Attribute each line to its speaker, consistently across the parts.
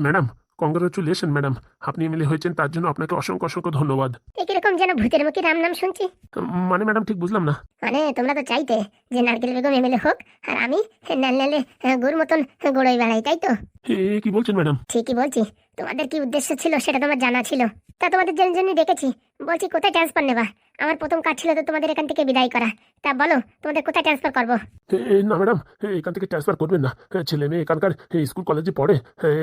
Speaker 1: Madam, congratulation madam. আপনি MLA হয়েছেন, তার জন্য আপনাকে অসংখ্য অসংখ্য ধন্যবাদ।
Speaker 2: এরকম যেন ভূতের মুখে রাম নাম শুনছি।
Speaker 1: মানে ম্যাডাম ঠিক বুঝলাম না।
Speaker 2: মানে তোমরা তো চাইতে যে নারকেল বেগম এমএলএ হোক, আর আমি ন্যাল ন্যালে গুড় মতন গড়ই বেড়াই, তাই তো?
Speaker 1: কি বলছেন ম্যাডাম?
Speaker 2: ঠিকই বলছি। তোমাদের কি উদ্দেশ্য ছিল সেটা তোমার জানা ছিল। তা তোমাদের জন্য ডেকেছি। বলছি কোথায় ট্রান্সফার নেবা? আমার প্রথম কাজ ছিল তো তোমাদের এখান থেকে বিদায় করা। তা বলো তোমাদের কোথায় ট্রান্সফার করবো?
Speaker 1: না ম্যাডাম, এখান থেকে ট্রান্সফার করবেন না। ছেলে মেয়ে এখানকার স্কুল কলেজে পড়ে।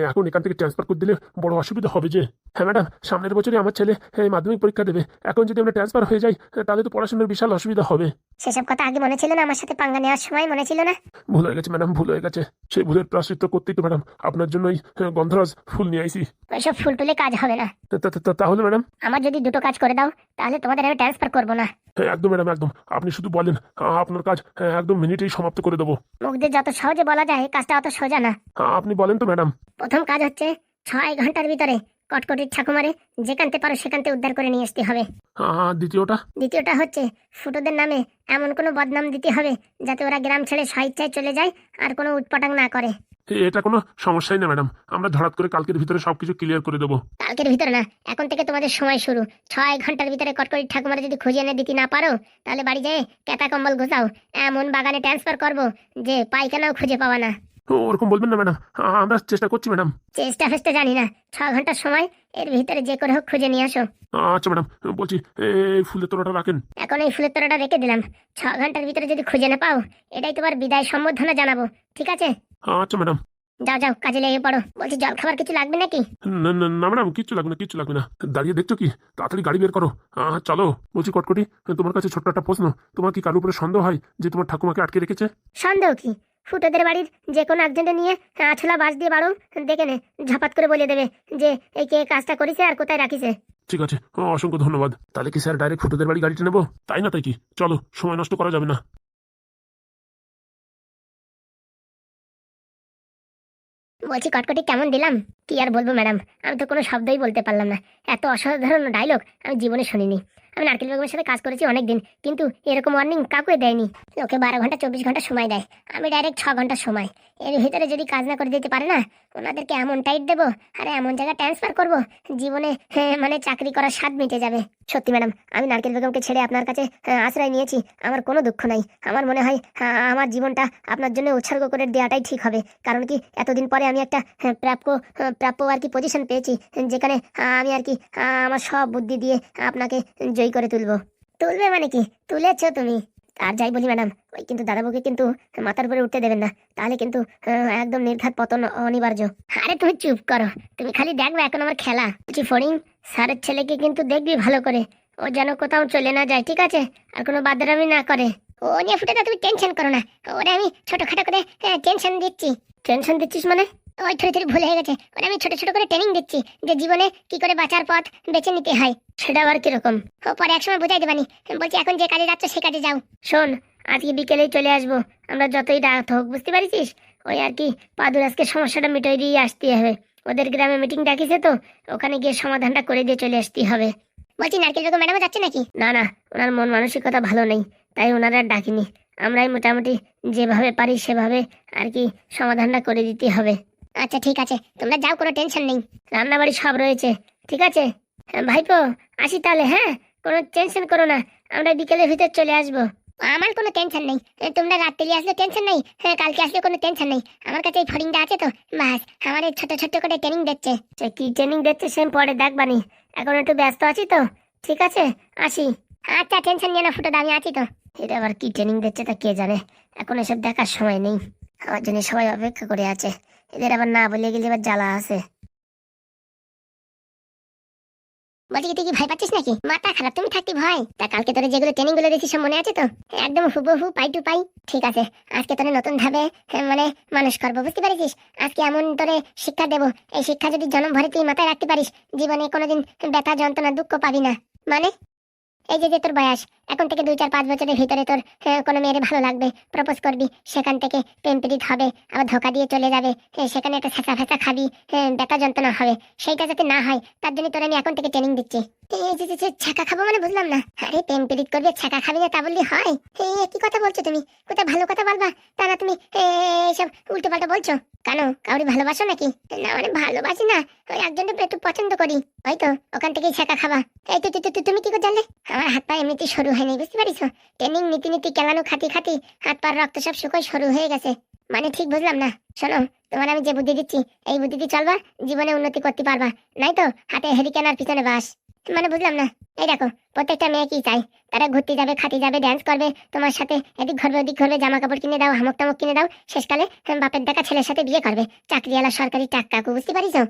Speaker 1: এখন এখান থেকে ট্রান্সফার করে দিলে বড় অসুবিধা হবে যে। হ্যাঁ ম্যাডাম, সামনের বছরই আমার ছেলে মাধ্যমিক পরীক্ষা দেবে। এখন যদি আমরা ট্রান্সফার হয়ে যাই তাহলে তো পড়াশোনার বিশাল অসুবিধা হবে।
Speaker 2: সেসব কথা আগে মনে ছিল না? আমার সাথে পাঙ্গা নেওয়ার সময় মনে ছিল না?
Speaker 1: ভুল হয়ে গেছে ম্যাডাম, ভুল হয়ে গেছে। সেই ভুলের প্রায়শ্চিত্ত করতেই তো ম্যাডাম আপনার জন্যই গন্ধরাজ ফুল নিয়ে আইছি।
Speaker 2: ওইসব ফুল তুলে কাজ হবে না।
Speaker 1: তাহলে ম্যাডাম?
Speaker 2: আমার যদি দুটো কাজ করে দাও তাহলে তোমাদের আমি ট্রান্সফার করবো না।
Speaker 1: একদম ম্যাডাম, একদম। আপনি শুধু বলেন, আপনার কাজ একদম মিনিটেই সমাপ্ত করে দেবো।
Speaker 2: মুখ দিয়ে যত সহজে বলা যায় কাজটা অত সোজা না।
Speaker 1: আপনি বলেন তো ম্যাডাম।
Speaker 2: প্রথম কাজ হচ্ছে 6 ঘন্টার ভিতরে কটকটির ঠাকুমারে যেখানতে পারো সেখানতে উদ্ধার করে নিয়ে আসতে হবে।
Speaker 1: দ্বিতীয়টা?
Speaker 2: দ্বিতীয়টা হচ্ছে ফুটোদের নামে এমন কোনো বদনাম দিতে হবে যাতে ওরা গ্রাম ছেড়ে স্বেচ্ছায় চলে যায় আর কোনো উৎপাটাং না করে।
Speaker 1: এটা কোনো সমস্যাই না ম্যাডাম, আমরা ধরাত করে কালকের ভিতরে সবকিছু ক্লিয়ার করে দেবো।
Speaker 2: কালকের ভিতরে না, এখন থেকে তোমাদের সময় শুরু। 6 ঘন্টার ভিতরে কটকটির ঠাকুমারে যদি খুঁজে এনে দিতে না পারো তাহলে বাড়ি যেয়ে কেতা কম্বল ঘোষাও। এমন বাগানে ট্রান্সফার করবো যে পায়খানাও খুঁজে পাওয়া না।
Speaker 1: ওরকম বলবেন না ম্যাডাম, আমরা চেষ্টা করছি ম্যাডাম।
Speaker 2: চেষ্টা ফেষ্টা জানি না, 6 ঘন্টার সময়, এর ভিতরে যে করে হোক খুঁজে নিয়ে আসো।
Speaker 1: আচ্ছা ম্যাডাম, বলছি এই ফুলের তোড়াটা রাখেন।
Speaker 2: এখন এই ফুলের তোড়াটা রেখে দিলাম। 6 ঘন্টার ভিতরে যদি খুঁজে না পাও এটাই তোমার বিদায় সম্বর্ধনা জানাবো, ঠিক আছে?
Speaker 1: আচ্ছা ম্যাডাম।
Speaker 2: যাও যাও কাজে লেগে পড়ো। বলছি জল খাবার কিছু লাগবে নাকি?
Speaker 1: না না না ম্যাডাম, কিচ্ছু লাগবে না, কিচ্ছু লাগবে না। দাঁড়িয়ে দেখছো কি? তাড়াতাড়ি গাড়ি বের করো। চলো। বলছি কটকটি, তোমার কাছে ছোট্ট একটা প্রশ্ন। তোমার কি কারোর উপরে সন্দেহ হয় যে তোমার ঠাকুমাকে আটকে রেখেছে?
Speaker 2: সন্দেহ কি? ফুটোদের বাড়ির যে কোনো একজনকে নিয়ে আছলা বাস দিয়ে বাড়ো, দেখে নে ঝাপাত করে বলে দেবে যে এই কে কাজটা করেছে আর কোথায় রাখিছে।
Speaker 1: ঠিক আছে, অসংখ্য ধন্যবাদ। তাহলে কি স্যার ডাইরেক্ট ফুটোদের বাড়ি গাড়িটা নেবো? তাই না তাই কি? চলো, সময় নষ্ট করা যাবে না।
Speaker 2: বলছি কটকটি কেমন দিলাম? কি আর বলবো ম্যাডাম, আমি তো কোনো শব্দই বলতে পারলাম না। এত অসাধারণ ডায়লগ আমি জীবনে শুনিনি। আমি নারকেল বেগমের সাথে কাজ করেছি অনেকদিন, কিন্তু এরকম ওয়ার্নিং কাউকে দেয়নি। ওকে 12 ঘন্টা 24 ঘন্টা সময় দেয়, আমি ডাইরেক্ট 6 ঘন্টা সময়। এর ভিতরে যদি কাজ না করে দিতে পারে না, ওনাদেরকে এমন টাইট দেবো আর এমন জায়গায় ট্রান্সফার করবো জীবনে মানে চাকরি করার স্বাদ মিটে যাবে। সত্যি ম্যাডাম, আমি নারকেল বেগমকে ছেড়ে আপনার কাছে আশ্রয় নিয়েছি, আমার কোনো দুঃখ নাই। আমার মনে হয় আমার জীবনটা আপনার জন্য উৎসর্গ করে দেওয়াটাই ঠিক হবে। কারণ কি, এতদিন পরে আমি একটা প্রাপ্য আর কি পজিশন পেয়েছি, যেখানে আমি আর কি আমার সব বুদ্ধি দিয়ে আপনাকে জয়ী করে তুলবো। তুলবে মানে কি, তুলেছো তুমি। আর যাই বলি ম্যাডাম, ওই কিন্তু দাদাবাবুকে কিন্তু মাথার উপরে উঠতে দেবেন না, তাহলে কিন্তু একদম নির্ঘাত পতন অনিবার্য। আরে তুমি চুপ করো, তুমি খালি দেখবে এখন আমার খেলা। বলছি ফড়িং, স্যারের ছেলেকে কিন্তু দেখবি ভালো করে, ও যেন কোথাও চলে না যায়, ঠিক আছে? আর কোনো বাদরামি না করে। ও নিয়ে ফুটে তুমি টেনশন করো না, ওরে আমি ছোটখাটো করে টেনশন দিচ্ছি। টেনশন দিচ্ছিস মানে? ওই থরে থরে ভুলে হয়ে গেছে, ওরে আমি ছোট ছোট করে ট্রেনিং দিচ্ছি যে জীবনে কি করে বাঁচার পথ বেছে নিতে হয়। সেটা আবার কিরকম? ও পরে একসময় বুঝাই দেবানি। বলছি এখন যে কাজে যাচ্ছ সে কাজে যাও। শোন, আজকে বিকেলেই চলে আসবো, আমরা যতই রাত হোক, বুঝতে পারিস? ওই আর কি পাদুর আজকে সমস্যাটা মিটাই দিয়ে আসতে হবে। ওদের গ্রামে মিটিং ডাকিছে তো, ওখানে গিয়ে সমাধানটা করে দিয়ে চলে আসতে হবে। বলছি নারকেল বেগম ম্যাডামও যাচ্ছে নাকি? না না, ওনার মন মানসিকতা ভালো নেই, তাই ওনারা ডাকিনি। আমরাই মোটামুটি যেভাবে পারি সেভাবে আর কি সমাধানটা করে দিতে হবে। আচ্ছা ঠিক আছে, তোমরা যাও, কোনো টেনশন নেই। রান্নাবাড়ি সব রয়েছে, ঠিক আছে? ভাইপো, আসি তাহলে, হ্যাঁ? কোনো টেনশন করো না, আমরা বিকেলের ভিতর চলে আসবো। আমার কোনো টেনশন নেই, তোমরা রাত্রি আসলে টেনশন নেই, হ্যাঁ কালকে আসলে কোনো টেনশন নেই। আমার কাছে এই ফড়িংটা আছে তো, বাস আমার এই ছোট ছোট করে ট্রেনিং দিচ্ছে। সে কি ট্রেনিং দিচ্ছে সে পরে দেখবানি, এখন একটু ব্যস্ত আছি তো, ঠিক আছে? আসি। আচ্ছা টেনশন নিয়ে না ফুটো, আমি আছি তো। এটা আবার কি ট্রেনিং দিচ্ছে তা কে জানে, এখন এসব দেখার সময় নেই। আমার জন্য সবাই অপেক্ষা করে আছে, এদের আবার না বলে গেলে এবার জ্বালা আছে। বলছি তুই কি ভয় পাচ্ছিস নাকি? মাথা খারাপ, তুমি থাকতে ভয়? তা কালকে তোরে যেগুলো ট্রেনিং গুলো দিয়েছি সব মনে আছে তো? একদম হুবহু পাই টু পাই। ঠিক আছে, আজকে তোরে নতুন ভাবে মানে মানুষ করবো, বুঝতে পারিস? আজকে এমন তোরে শিক্ষা দেবো, এই শিক্ষা যদি জন্ম ভরে তুই মাথায় রাখতে পারিস, জীবনে কোনোদিন ব্যথা যন্ত্রণা দুঃখ পাবি না। মানে এই যে যে তোর বয়স, এখন থেকে 2 4 5 বছরের ভিতরে তোর কোনো মেয়ের ভালো লাগবে, প্রপোজ করবি, সেখান থেকে প্রেম প্রীত হবে, আবার ধোকা দিয়ে চলে যাবে, সেখানে একটা ফেঁচা ফেঁচা খাবি, ব্যথা যন্ত্রণা হবে, সেইটা যাতে না হয় তার জন্য তোর আমি এখন থেকে ট্রেনিং দিচ্ছি। ছাকা খাবো মানে বুঝলাম না। আরে প্রেম প্রীত করবে ছাকা খাবি না তা বললি হয়? কি কথা বলছো তুমি? কোথায় ভালো কথা বলবা, তা না তুমি এইসব উল্টো পাল্টা বলছো কেন? কাউরি ভালোবাসো নাকি? না মানে ভালোবাসি না, ওই একজনকে একটু পছন্দ করি, হয়তো ওখান থেকেই ছাকা খাবা। এই তুমি কি করে জানলে? আমার হাত পা এমনিতেই সরু হয়নি, বুঝতে পারিছো? ট্রেনিং নীতি নীতি কেলানো খাতি খাতি হাত পার রক্ত সব শুকোয় সরু হয়ে গেছে। মানে ঠিক বুঝলাম না। শোনো, তোমার আমি যে বুদ্ধি দিচ্ছি এই বুদ্ধিতে চলবা, জীবনে উন্নতি করতে পারবা, নাই তো হাতে হেরিকেন আর পিছনে বাস। মানে বুঝলাম না। এই দেখো, প্রত্যেকটা মেয়ে কি চাই? তারা ঘুরতে যাবে, খাতে যাবে, ড্যান্স করবে, তোমার সাথে এদিক ঘুরবে ওদিক ঘুরবে, জামা কাপড় কিনে দাও, হামক টামক কিনে দাও, শেষকালে বাপের দেখা ছেলের সাথে বিয়ে করবে, চাকরিওয়ালা সরকারি টাকা, বুঝতে পারিছো?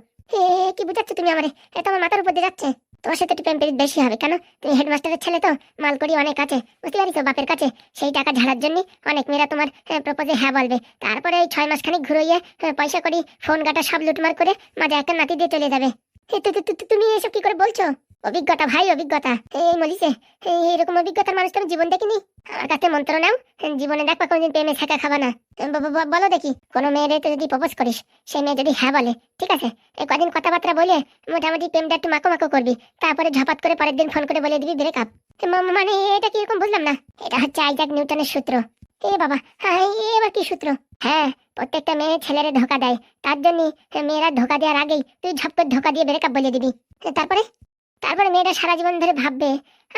Speaker 2: কি বুঝাচ্ছ তুমি আমারে? এটা আমার মাথার উপর দিয়ে যাচ্ছে। তোমার সাথে একটু প্রেম প্রীত বেশি হবে কেন? তুমি হেডমাস্টারের ছেলে তো, মালকড়ি অনেক আছে, বুঝতে পারিছো? বাপের কাছে সেই টাকা ঝাড়ার জন্য অনেক মেয়েরা তোমার প্রপোজে হ্যাঁ বলবে, তারপরে এই 6 মাস খানিক ঘুরোইয়ে পয়সা করি ফোন গাটা সব লুটমার করে মাঝে একটা নাতি দিয়ে চলে যাবে। তুমি এসব কি করে বলছো? অভিজ্ঞতা ভাই, অভিজ্ঞতা। এই মলিছে, এরকম অভিজ্ঞতার মানুষ তুমি জীবন দেখিনি। আমার কাছে মন্ত্র নাও, জীবনে দেখবা কোনদিন প্রেমে ছাকা খাবা না। বলো দেখি, কোনো মেয়েরে তো যদি প্রপোজ করিস, সেই মেয়ে যদি হ্যাঁ বলে, ঠিক আছে, এই কদিন কথাবার্তা বলে মোটামুটি প্রেমটা একটু মাকো মাকো করবি, তারপরে ঝপাত করে পরের দিন ফোন করে বলে দিবি ব্রেকআপ। মানে এটা কিরকম বুঝলাম না। এটা হচ্ছে আইজাক নিউটনের সূত্র। এ বাবা, হ্যাঁ এবার কি সূত্র? হ্যাঁ, প্রত্যেকটা মেয়ে ছেলেরে ধোকা দেয়, তার জন্য মেয়েরা ধোকা দেওয়ার আগেই তুই ঝপ করে ধোকা দিয়ে ব্রেকআপ বলে দিবি। তারপরে তারপরে মেয়েটা সারা জীবন ধরে ভাববে,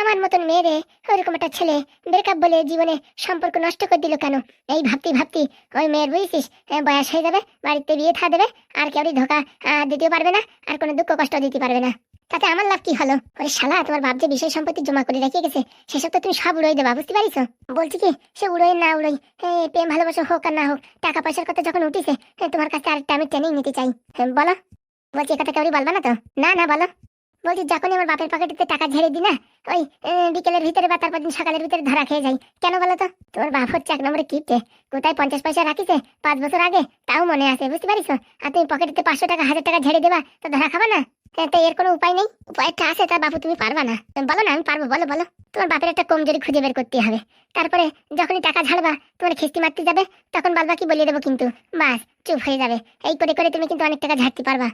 Speaker 2: আমার মতন মেয়েরে ওইরকম একটা ছেলে ব্রেকআপ বলে জীবনে সম্পর্ক নষ্ট করে দিল কেন। এই ভাবতি ভাবতি ওই মেয়ের বুঝছিস বয়স হয়ে যাবে, বাড়িতে বিয়ে থা দেবে, আর কেউই ধোকা দিতেও পারবে না, আর কোনো দুঃখ কষ্ট দিতে পারবে না। তাতে আমার লাভ কি হলো? ওই শালা তোমার বাপ যে বিষয় সম্পত্তি জমা করে রেখে গেছে, সেসব তো তুমি সব উড়াই দেবা, বুঝতে পারিস? বলছি কি, সে উড়োই না উড়োই, প্রেম ভালোবাসা হোক আর না হোক, টাকা পয়সার কথা যখন উঠিছে, তোমার কাছে আরেকটা আমি ট্রেনিং নিতে চাই। বলো। বলছি এ কথা কেউই বলবা না তো? না না, বলো। বলছি যখনই আমার বাপের পকেটেতে টাকা ঝেড়ে দিই না, ওই বিকেলের ভিতরে বা তারপর দিন সকালের ভিতরে ধরা খেয়ে যাই। কেন বলো তো? তোমার বাপ হচ্ছে 1 নম্বরে কিপটে, কোথায় 50 পয়সা রাখিছে 5 বছর আগে, তাও মনে আছে, বুঝতে পারিস? আর তুমি পকেটেতে 500 টাকা 1000 টাকা ঝেড়ে দেবা, তো ধরা খাবা না? তো এর কোনো উপায় নেই? উপায়টা আছে, তার বাপু তুমি পারবা না? বলো না, আমি পারবো, বলো বলো। তোমার বাপের একটা কমজোরি খুঁজে বের করতে হবে, তারপরে যখনই টাকা ঝাড়বা, তোমার খিস্তি মারতে যাবে, তখন বালবা কি বলিয়ে দেবো কিন্তু, বাস চুপ হয়ে যাবে। এই করে করে তুমি কিন্তু অনেক টাকা ঝাড়তে পারবা।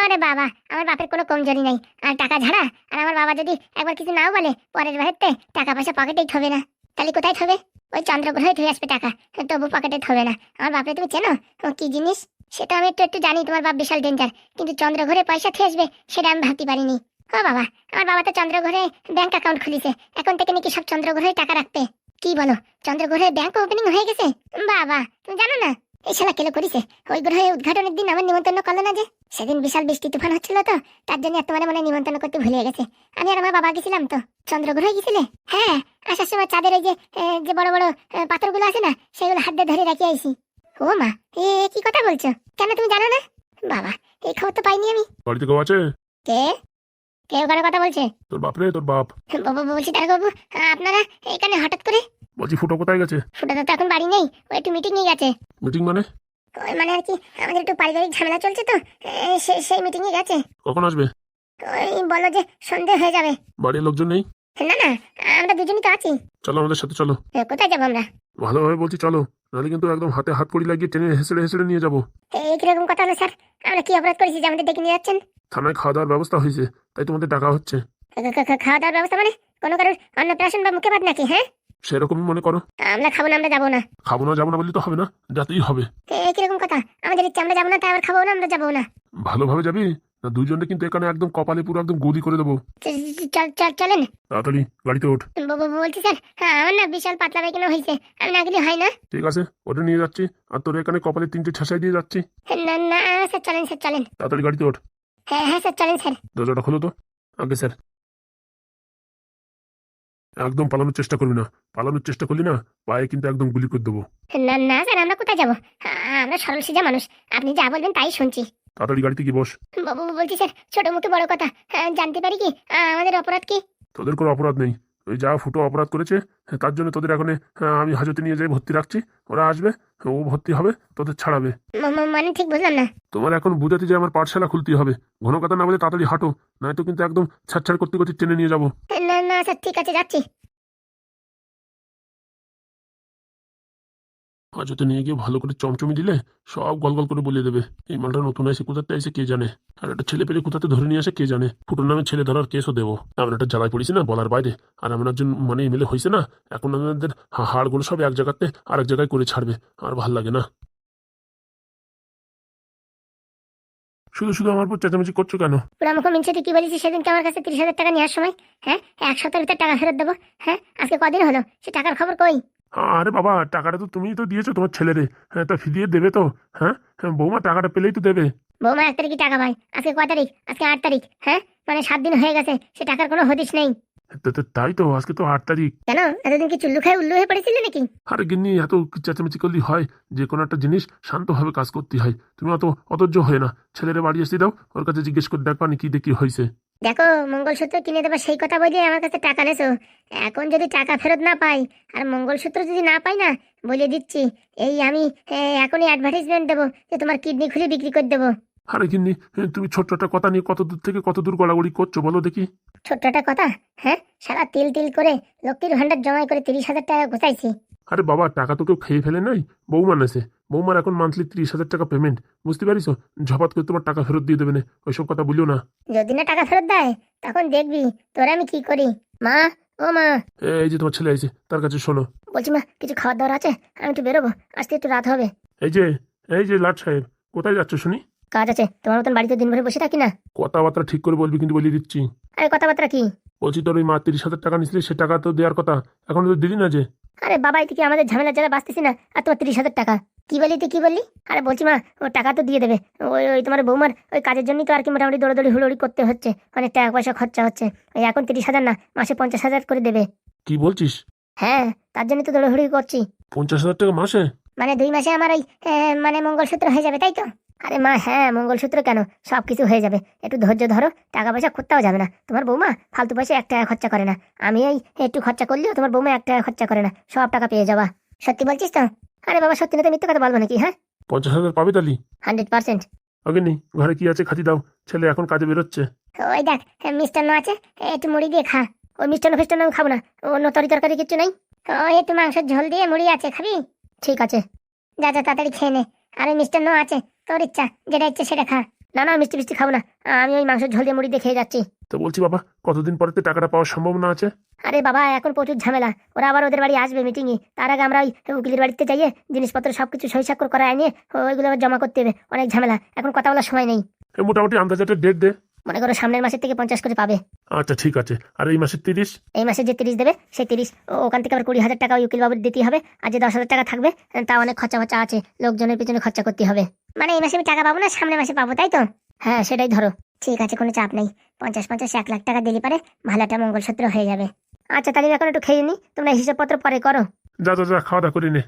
Speaker 2: আরে বাবা, আমার বাপের কোনো কমজোরি নাই, আর টাকা ঝাড়া। আর আমার বাবা যদি একবার কিছু নাও বলে, পরের বারেতে টাকা পয়সা পকেটেই থবে না। তাহলে কোথায় থবে? ওই চন্দ্রগ্রহে থুয়ে আসবে টাকা, তবু পকেটে থবে না। আমার বাপরে তুমি চেনো? ও কি জিনিস সেটা আমি একটু একটু জানি, তোমার বাপ বিশাল ডেঞ্জার, কিন্তু চন্দ্রঘরে পয়সা থুয়ে আসবে সেটা আমি ভাবতে পারিনি। ও বাবা, আমার বাবা তো চন্দ্রঘরে ব্যাংক অ্যাকাউন্ট খুলিছে, এখন থেকে নাকি সব চন্দ্রগ্রহে টাকা রাখবে। কি বলো, চন্দ্রগ্রহে ব্যাংক ওপেনিং হয়ে গেছে? বাবা, তুমি জানো না? এই শালা কেলো করিছে, ওই গ্রহে উদ্ঘাটনের দিন আমার নিমন্ত্রণ করলো না যে? সেদিন বিশাল বৃষ্টি তুফান হচ্ছিল তো, তার জন্য তোমার মনে নিমন্ত্রণ করতে ভুলে গেছে। আমি আর আমার বাবা গেছিলাম তো। চন্দ্রগ্রহে গেছিলে? হ্যাঁ, আসার সময় চাঁদের এই যে বড় বড় পাথরগুলো আছে না, সেগুলো হাত দিয়ে ধরে রেখে আইছি। ও মা, কি কথা বলছো? কেন তুমি জানো না? বাবা, এই খবর তো পাইনি আমি।
Speaker 1: বাড়িতে কেউ আছে?
Speaker 2: কে? কে ওখানে কথা বলছে?
Speaker 1: তোর বাপ রে, তোর বাপ।
Speaker 2: বলছি বাবু, আপনারা এখানে হঠাৎ করে?
Speaker 1: বলছি ফুটো কোথায় গেছে?
Speaker 2: ফুটাতে তো এখন বাড়ি নেই, ও একটু মিটিং নিয়ে গেছে।
Speaker 1: মিটিং মানে?
Speaker 2: ওই মানে আর কি, আমাদের একটু পারিবারিক ঝামেলা চলছে তো, সেই মিটিং এ গেছে।
Speaker 1: কখন আসবে?
Speaker 2: ওই বলো যে সন্ধে হয়ে যাবে।
Speaker 1: বাড়ির লোকজন নেই?
Speaker 2: না না, আমরা দুজনই তো আছি।
Speaker 1: চলো আমাদের সাথে চলো।
Speaker 2: কোথায় যাবো আমরা?
Speaker 1: ভালোভাবে বলছি চলো, নাহলে কিন্তু একদম হাতে হাত কড়ি লাগিয়ে টেনে হেসড়ে হেসড়ে নিয়ে যাবো।
Speaker 2: কিরকম কথা হলো স্যার? আমরা কি অপরাধ করেছি যে আমাদের ডেকে নিয়ে যাচ্ছেন?
Speaker 1: থানায় খাওয়া দাওয়ার ব্যবস্থা হয়েছে, তাই তোমাদের ডাকা হচ্ছে।
Speaker 2: খাওয়া দাওয়ার ব্যবস্থা মানে কোনো কারোর অন্নপ্রাশন বা মুখে ভাত নাকি? হ্যাঁ,
Speaker 1: সেরকমই মনে করো।
Speaker 2: আমরা খাবো না, আমরা যাবো না।
Speaker 1: খাবো না যাবো না বললে তো হবে না, যেতেই হবে।
Speaker 2: কিরকম কথা? আমাদের ইচ্ছে, আমরা যাবো না তাই আবার খাবো না, আমরা যাবো না।
Speaker 1: ভালোভাবে যাবি না? দুইজনে কিন্তু এখানে একদম কপালে পুরো একদম গদি করে দেবো।
Speaker 2: চলেন।
Speaker 1: তাড়াতাড়ি গাড়িতে ওঠ।
Speaker 2: বলছি স্যার, আমার না বিশাল পাতলা পায়খানা হয়েছে, আমি না গেলে হয় না?
Speaker 1: ঠিক আছে, ওটা নিয়ে যাচ্ছি, আর তোর এখানে কপালে 3টে ঠাসাই দিয়ে যাচ্ছি।
Speaker 2: না না স্যার, চলেন স্যার, চলেন।
Speaker 1: তাড়াতাড়ি গাড়িতে ওঠ।
Speaker 2: হ্যাঁ স্যার, চলেন স্যার।
Speaker 1: দরজাটা খোলো তো। আগে স্যার, একদম পালানোর চেষ্টা করবি না, পালানোর চেষ্টা করলি না পায়ে কিন্তু একদম গুলি করে দেবো।
Speaker 2: না না স্যার, আমরা কোথায় যাবো? আমরা সরল সিজা মানুষ, আপনি যা বলবেন তাই শুনছি।
Speaker 1: তাড়াতাড়ি গাড়িতে গিয়ে বস।
Speaker 2: বলছি স্যার, ছোট মুখে বড় কথা, জানতে পারি কি আমাদের অপরাধ কি?
Speaker 1: তোদের কোনো অপরাধ নেই, ওই যা ফুটো অপরাধ করেছে তার জন্য তোদের এখন আমি হাজতে নিয়ে যাই ভর্তি রাখছি। ওরা আসবে, ও ভর্তি হবে, তোদের ছাড়াবে।
Speaker 2: মানে ঠিক বুঝলাম না।
Speaker 1: তোমার এখন বুঝাতে যে আমার পাঠশালা খুলতে হবে, ঘন কথা না বলে তাড়াতাড়ি হাঁটো, নয়তো কিন্তু একদম ছাড়ছাড় করতে করতে টেনে নিয়ে যাবো।
Speaker 2: না না স্যার, ঠিক আছে, যাচ্ছি।
Speaker 1: হয়তো নিয়ে গিয়ে ভালো করে চমচমি দিলে সব গল করে বলে দেবে এই মালটা নতুন এসে কোথাতে এসে কে জানে, আর একটা ছেলে পেলে কোথাতে ধরে নিয়ে আসে কে জানে। ফুটোর নামে ছেলে ধরার কেসও দেবো। আমরা একটা জ্বালায় পড়েছি না বলার বাইরে, আর এমন একজন মানে এমএলএ হয়েছে না, এখন আমাদের হাড়গুলো সব এক জায়গাতে আরেক জায়গায় করে ছাড়বে, আর ভাল লাগে না। শুধু শুধু আমার উপর চেঁচামেচি করছো কেন?
Speaker 2: পুরামুখ মিনছে তুই কি বলেছিস সেদিনকে আমার কাছে 30,000 টাকা নেওয়ার সময়? হ্যাঁ, এক সপ্তাহের ভিতর টাকা ফেরত দেবো। হ্যাঁ, আজকে কদিন হলো, সে টাকার খবর কই?
Speaker 1: আরে বাবা, টাকাটা তো তুমিই তো দিয়েছো তোমার ছেলেরে, হ্যাঁ তা ফিরিয়ে দেবে তো? হ্যাঁ হ্যাঁ, বৌমা টাকাটা পেলেই তো দেবে।
Speaker 2: বৌমা 1 তারিখে টাকা পায়, আজকে কয় তারিখ? আজকে 8 তারিখ। হ্যাঁ, মানে 7 দিন হয়ে গেছে, সে টাকার কোনো হদিশ নেই।
Speaker 1: তাই তো, আজকে তো 8 তারিখ।
Speaker 2: কেন, এতদিন কি চুল্লু খায় উল্লু হয়ে পড়েছিল নাকি?
Speaker 1: আরে গিন্নি, এত চেঁচামেচি করলেই হয়? যে কোনো একটা জিনিস শান্তভাবে কাজ করতে হয়, তুমি অত অধৈর্য হয়ে না। ছেলেরে বাড়ি এসে দাও, ওর কাছে জিজ্ঞেস করে দেখবানি কি দেখি হয়েছে।
Speaker 2: দেখো, মঙ্গলসূত্র কিনে দেবো সেই কথা বলে আমার কাছে টাকা নেছো। এখন যদি টাকা ফেরত না পাই আর মঙ্গলসূত্র যদি না পাই না, বলে দিচ্ছি এই আমি এখনই অ্যাডভার্টাইজমেন্ট দেবো যে তোমার কিডনি খুলে বিক্রি করে দেবো।
Speaker 1: আরে গিন্নি, তুমি ছোট্ট একটা কথা নিয়ে কত দূর থেকে কত দূর গড়াগড়ি করছো বলো দেখি।
Speaker 2: ছোট্ট একটা কথা? হ্যাঁ, সারা তিল তিল করে লক্ষ্মীর ভান্ডার জমাই করে 30,000 টাকা গোছাইছি।
Speaker 1: আরে বাবা, টাকা তো কেউ খেয়ে ফেলে নাই, বৌমা নেছে। বৌমার এখন মান্থলি 30,000 টাকা পেমেন্ট, বুঝতে পারিস? ঝপাত করে তোমার টাকা ফেরত দিয়ে দেবে না, ওইসব কথা বলিও না।
Speaker 2: যদি না টাকা ফেরত দেয় তখন দেখবি তোরা আমি কি করি। মা, ও মা।
Speaker 1: এই যে তোমার ছেলে আছে, তার কাছে শোনো।
Speaker 2: বলছি মা, কিছু খাবার দাবার আছে? আমি একটু বেরোবো, আসতে একটু রাত হবে।
Speaker 1: এই যে এই যে লাট সাহেব, কোথায় যাচ্ছ শুনি?
Speaker 2: কাজ আছে, তোমার মতন বাড়িতে দিন ভরে বসে থাকি না।
Speaker 1: কথাবার্তা ঠিক করে বলবি কিন্তু, বলে দিচ্ছি।
Speaker 2: আরে কথাবার্তা কি?
Speaker 1: বলছি তোর ওই মা 30,000 টাকা নিছিলি, সে টাকা তো দেওয়ার কথা, এখন তো দিদি না যে।
Speaker 2: আরে বাবা, এদিকে আমাদের ঝামেলা যারা বাঁচতেছি না, আর তোমার 30,000 টাকা? কি বলি তুই, কি বললি? আরে বলছি মা, ও টাকা তো দিয়ে দেবে। ওই ওই তোমার বৌমার ওই কাজের জন্যই তো আর কি মোটামুটি দৌড়াদৌড়ি হুড়োড়ি করতে হচ্ছে, অনেক টাকা পয়সা খরচা হচ্ছে। ওই এখন 30,000 না, মাসে 50,000 করে দেবে।
Speaker 1: কি বলছিস?
Speaker 2: হ্যাঁ, তার জন্য তো দৌড়াদৌড়ি করছি।
Speaker 1: 50,000 টাকা মাসে?
Speaker 2: মানে 2 মাসে আমার ওই মানে মঙ্গলসূত্র হয়ে যাবে, তাই তো? আরে মা হ্যাঁ, মঙ্গলসূত্র কেন, সব কিছু হয়ে যাবে। একটু ধৈর্য ধরো, টাকা পয়সা খুঁজতেও যাবে না। তোমার বৌমা ফালতু পয়সা 1 টাকা খরচা করে না। আমি এই একটু খরচা করলেও তোমার বৌমা 1 টাকা খরচা করে না, সব টাকা পেয়ে যাবা। সত্যি বলছিস তো? আরে বাবা, সত্যি না তো মিথ্যে কথা বলবো নাকি? হ্যাঁ,
Speaker 1: 50,000 পাবে তালি?
Speaker 2: 100%।
Speaker 1: অগিনি, ঘরে কি আছে খাতি দাও, ছেলে এখন কাজে বেরোচ্ছে।
Speaker 2: ওই দেখ, মিষ্টান্ন আছে, একটু মুড়ি দিয়ে খা। ওই মিষ্টান্ন ফিষ্টান্ন আমি খাবো না, অন্য তরকারি কিচ্ছু নাই। ওই একটু মাংসের ঝোল দিয়ে মুড়ি আছে, খাবি? ঠিক আছে, যা যা তাড়াতাড়ি খেয়ে নে। আর ওই মিষ্টান্ন আছে, তোর ইচ্ছা, যেটা ইচ্ছে সেটা খা। না না, মিষ্টি মিষ্টি খাবো না, আমি ওই মাংসের ঝোল দিয়ে মুড়ি দিয়ে খেয়ে যাচ্ছি।
Speaker 1: তো বলছি বাবা, কতদিন পরে তো টাকাটা পাওয়ার সম্ভাবনা আছে?
Speaker 2: আরে বাবা, এখন প্রচুর ঝামেলা। ওরা আবার ওদের বাড়ি আসবে মিটিংয়ে, তার আগে আমরা ওই উকিলের বাড়িতে যাইয়ে জিনিসপত্র সবকিছু সই স্বাক্ষর করা নিয়ে ওইগুলো আবার জমা করতে হবে, অনেক ঝামেলা। এখন কথা বলার সময় নেই।
Speaker 1: মোটামুটি আন্দাজ একটা ডেট দে।
Speaker 2: মনে করো সামনের মাসের থেকে 50 করে পাবে।
Speaker 1: আচ্ছা ঠিক আছে, আর এই মাসের 30?
Speaker 2: এই মাসে যে 30 দেবে, সেই 30 ওখান থেকে আবার 20,000 টাকা ওই উকিল বাবুর দিতে হবে। আর যে 10,000 টাকা থাকবে, তা অনেক খরচা খরচা আছে, লোকজনের পিছনে খরচা করতে হবে। মানে এই মাসে আমি টাকা পাবো না, সামনের মাসে পাবো, তাই তো? হ্যাঁ, সেটাই ধরো। ঠিক আছে, কোনো চাপ নেই। 50 1 লাখ টাকা দিলে পারে ভালো একটা মঙ্গলসূত্র হয়ে যাবে। আচ্ছা তাহলে এখন একটু খেয়ে নি, তোমরা হিসাবপত্র পরে করো।
Speaker 1: যা যা যা, খাওয়া দাওয়া করে নে।